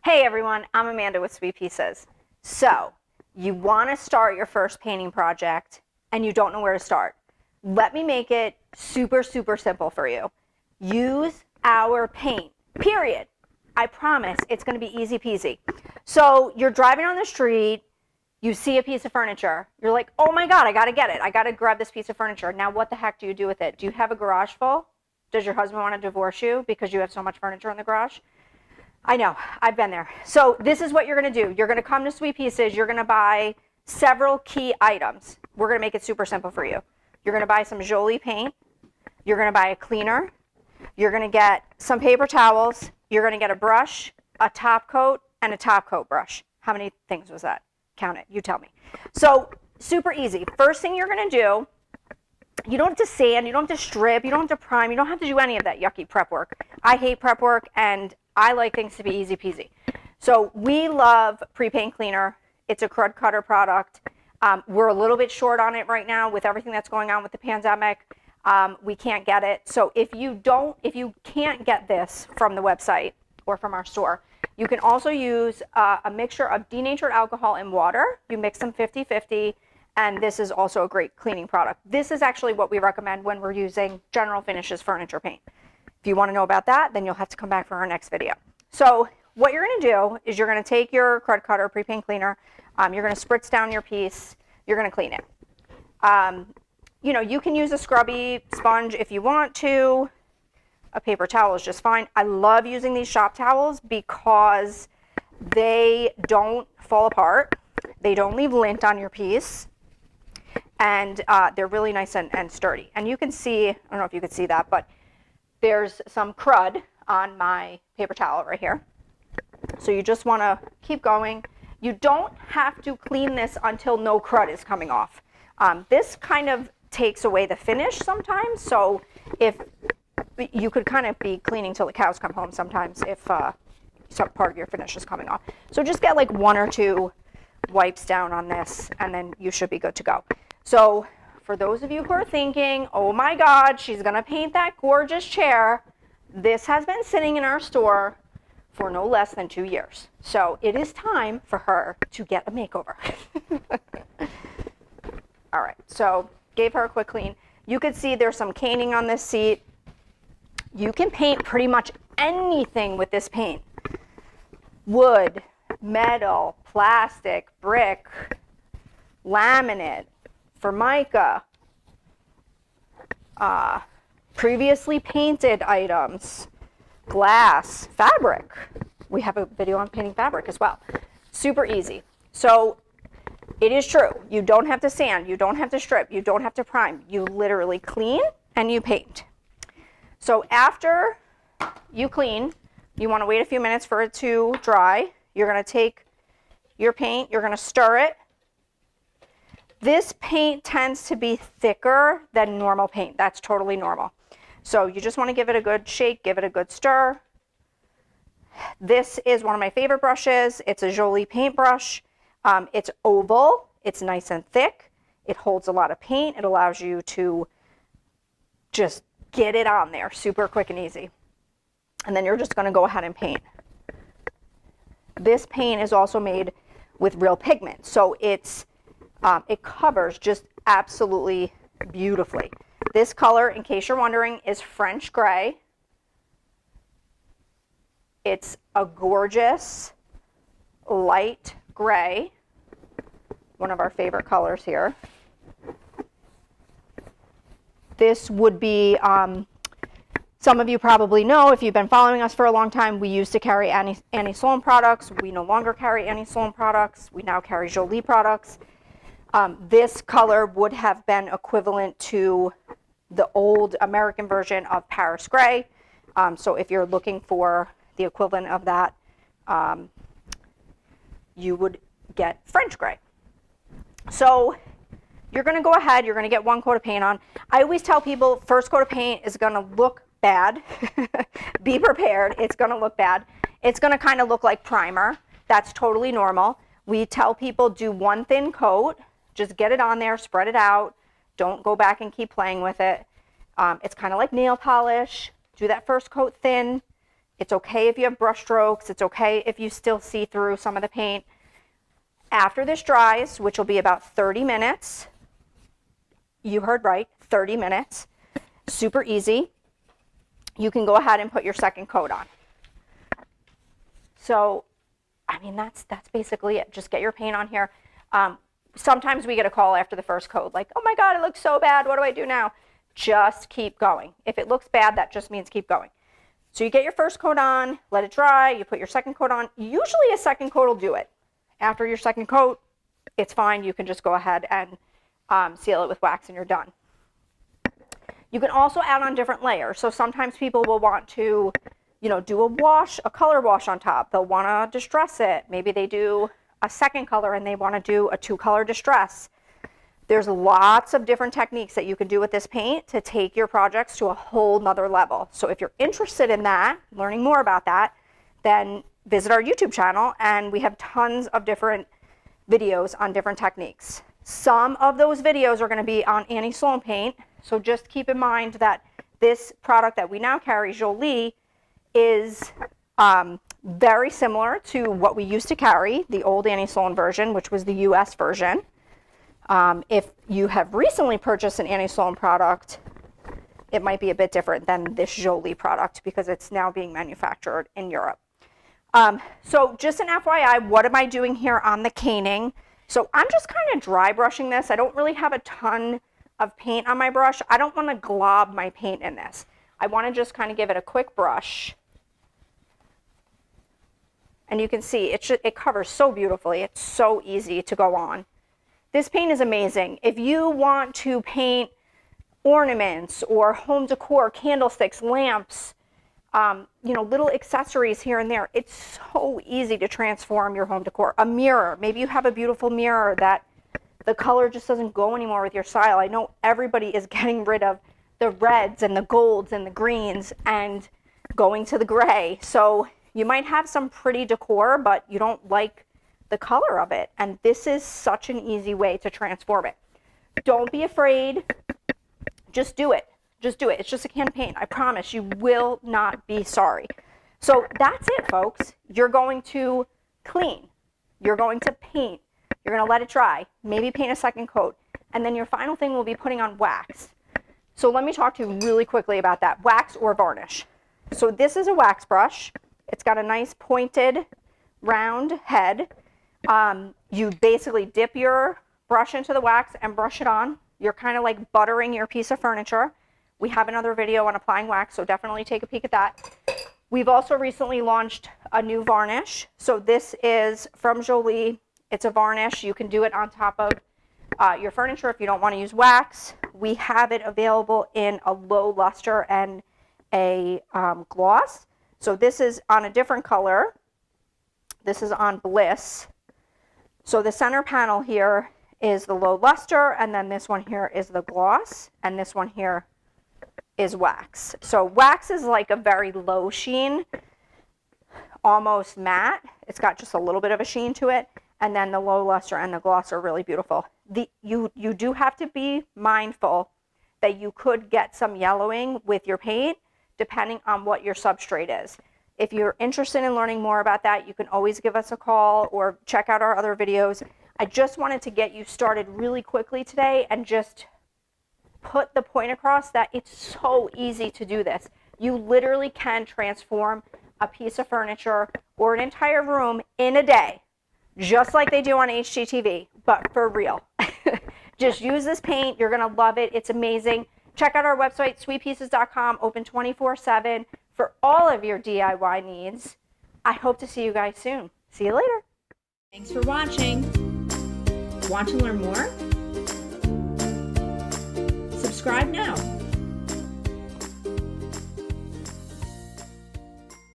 Hey everyone, I'm Amanda with Sweet Pieces. So, you want to start your first painting project and you don't know where to start. Let me make it super simple for you. Use our paint, period. I promise it's going to be easy peasy. So, you're driving on the street, you see a piece of furniture. You're like, oh my God, I got to get it. I got to grab this piece of furniture. Now, what the heck do you do with it? Do you have a garage full? Does your husband want to divorce you because you have so much furniture in the garage? I know, I've been there. So this is what you're going to do. You're going to come to Sweet Pieces. You're going to buy several key items. We're going to make it super simple for you. You're going to buy some Jolie paint. You're going to buy a cleaner. You're going to get some paper towels. You're going to get a brush, a top coat, and a top coat brush. How many things was that? Count it. You tell me. So super easy. First thing you're going to do, you don't have to sand, you don't have to strip, you don't have to prime, you don't have to do any of that yucky prep work. I hate prep work and I like things to be easy peasy. So we love pre-paint cleaner. It's a crud cutter product. We're a little bit short on it right now with everything that's going on with the pandemic. We can't get it. So if you can't get this from the website or from our store, you can also use a mixture of denatured alcohol and water. You mix them 50-50. And this is also a great cleaning product. This is actually what we recommend when we're using General Finishes furniture paint. If you want to know about that, then you'll have to come back for our next video. So what you're going to do is you're going to take your crud cutter, pre-paint cleaner, you're going to spritz down your piece, you're going to clean it. You can use a scrubby sponge if you want to. A paper towel is just fine. I love using these shop towels because they don't fall apart. They don't leave lint on your piece. And they're really nice and sturdy. And you can see, I don't know if you can see that, but there's some crud on my paper towel right here. So you just want to keep going. You don't have to clean this until no crud is coming off. This kind of takes away the finish sometimes. So if you could kind of be cleaning till the cows come home sometimes if some part of your finish is coming off. So just get like 1 or 2 wipes down on this and then you should be good to go. So for those of you who are thinking, oh my God, she's going to paint that gorgeous chair, this has been sitting in our store for no less than 2 years. So it is time for her to get a makeover. All right, so gave her a quick clean. You could see there's some caning on this seat. You can paint pretty much anything with this paint. Wood, metal, plastic, brick, laminate, Formica, previously painted items, glass, fabric. We have a video on painting fabric as well. Super easy. So it is true. You don't have to sand. You don't have to strip. You don't have to prime. You literally clean and you paint. So after you clean, you want to wait a few minutes for it to dry. You're going to take your paint. You're going to stir it. This paint tends to be thicker than normal paint. That's totally normal. So you just want to give it a good shake, give it a good stir. This is one of my favorite brushes. It's a Jolie paint brush. It's oval. It's nice and thick. It holds a lot of paint. It allows you to just get it on there super quick and easy. And then you're just going to go ahead and paint. This paint is also made with real pigment. So it covers just absolutely beautifully. This color, in case you're wondering, is French gray. It's a gorgeous light gray, one of our favorite colors here. This would be, some of you probably know, if you've been following us for a long time, we used to carry Annie Sloan products. We no longer carry Annie Sloan products. We now carry Jolie products. This color would have been equivalent to the old American version of Paris Gray. So if you're looking for the equivalent of that, you would get French Gray. So you're going to go ahead, you're going to get 1 coat of paint on. I always tell people first coat of paint is going to look bad. Be prepared, it's going to look bad. It's going to kind of look like primer. That's totally normal. We tell people do 1 thin coat. Just get it on there, spread it out. Don't go back and keep playing with it. It's kind of like nail polish. Do that first coat thin. It's okay if you have brush strokes. It's okay if you still see through some of the paint. After this dries, which will be about 30 minutes, you heard right, 30 minutes, super easy, you can go ahead and put your second coat on. So, I mean, that's basically it. Just get your paint on here. Sometimes we get a call after the first coat, like, oh my God, it looks so bad. What do I do now? Just keep going. If it looks bad, that just means keep going. So you get your first coat on, let it dry, you put your second coat on. Usually a second coat will do it. After your second coat, it's fine. You can just go ahead and seal it with wax and you're done. You can also add on different layers. So sometimes people will want to, you know, do a color wash on top. They'll want to distress it. Maybe they do a second color and they want to do a 2-color distress. There's lots of different techniques that you can do with this paint to take your projects to a whole nother level. So if you're interested in that, learning more about that, then visit our YouTube channel and we have tons of different videos on different techniques. Some of those videos are going to be on Annie Sloan paint. So just keep in mind that this product that we now carry, Jolie, is very similar to what we used to carry, the old Annie Sloan version, which was the US version. If you have recently purchased an Annie Sloan product, it might be a bit different than this Jolie product because it's now being manufactured in Europe. So just an FYI, what am I doing here on the caning? So I'm just kind of dry brushing this. I don't really have a ton of paint on my brush. I don't want to glob my paint in this. I want to just kind of give it a quick brush. And you can see it covers so beautifully. It's so easy to go on. This paint is amazing. If you want to paint ornaments or home decor, candlesticks, lamps, you know, little accessories here and there, it's so easy to transform your home decor. A mirror, maybe you have a beautiful mirror that the color just doesn't go anymore with your style. I know everybody is getting rid of the reds and the golds and the greens and going to the gray. So you might have some pretty decor, but you don't like the color of it. And this is such an easy way to transform it. Don't be afraid. Just do it. Just do it. It's just a can of paint. I promise you will not be sorry. So that's it, folks. You're going to clean. You're going to paint. You're going to let it dry. Maybe paint a second coat. And then your final thing will be putting on wax. So let me talk to you really quickly about that. Wax or varnish. So this is a wax brush. It's got a nice pointed round head. You basically dip your brush into the wax and brush it on. You're kind of like buttering your piece of furniture. We have another video on applying wax, so definitely take a peek at that. We've also recently launched a new varnish. So this is from Jolie. It's a varnish. You can do it on top of your furniture if you don't want to use wax. We have it available in a low luster and a gloss. So this is on a different color. This is on Bliss. So the center panel here is the low luster, and then this one here is the gloss, and this one here is wax. So wax is like a very low sheen, almost matte. It's got just a little bit of a sheen to it, and then the low luster and the gloss are really beautiful. You do have to be mindful that you could get some yellowing with your paint depending on what your substrate is. If you're interested in learning more about that, you can always give us a call or check out our other videos. I just wanted to get you started really quickly today and just put the point across that it's so easy to do this. You literally can transform a piece of furniture or an entire room in a day, just like they do on HGTV, but for real. Just use this paint. You're going to love it. It's amazing. Check out our website, sweetpieces.com, open 24/7 for all of your DIY needs. I hope to see you guys soon. See you later. Thanks for watching. Want to learn more? Subscribe now.